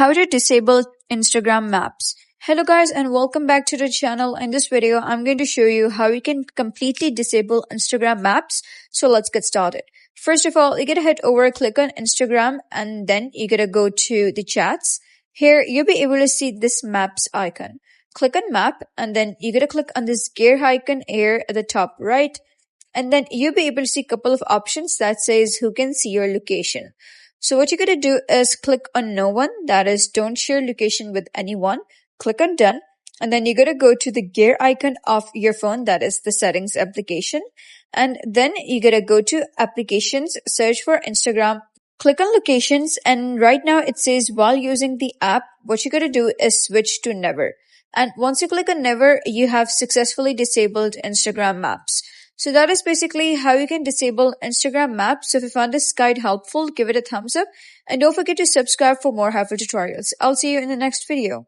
How to disable Instagram maps. Hello guys and welcome back to the channel. In this video, I'm going to show you how you can completely disable Instagram maps. So let's get started. First of all, you gotta head over, click on Instagram, and then you gotta go to the chats. Here, you'll be able to see this maps icon. Click on map and then you gotta click on this gear icon here at the top right. And then you'll be able to see a couple of options that says who can see your location. So what you're going to do is click on no one, that is don't share location with anyone. Click on done and then you're going to go to the gear icon of your phone, that is the settings application. And then you're going to go to applications, search for Instagram, click on locations, and right now it says while using the app, what you're going to do is switch to never. And once you click on never, you have successfully disabled Instagram maps. So that is basically how you can disable Instagram maps. So if you found this guide helpful, give it a thumbs up and don't forget to subscribe for more helpful tutorials. I'll see you in the next video.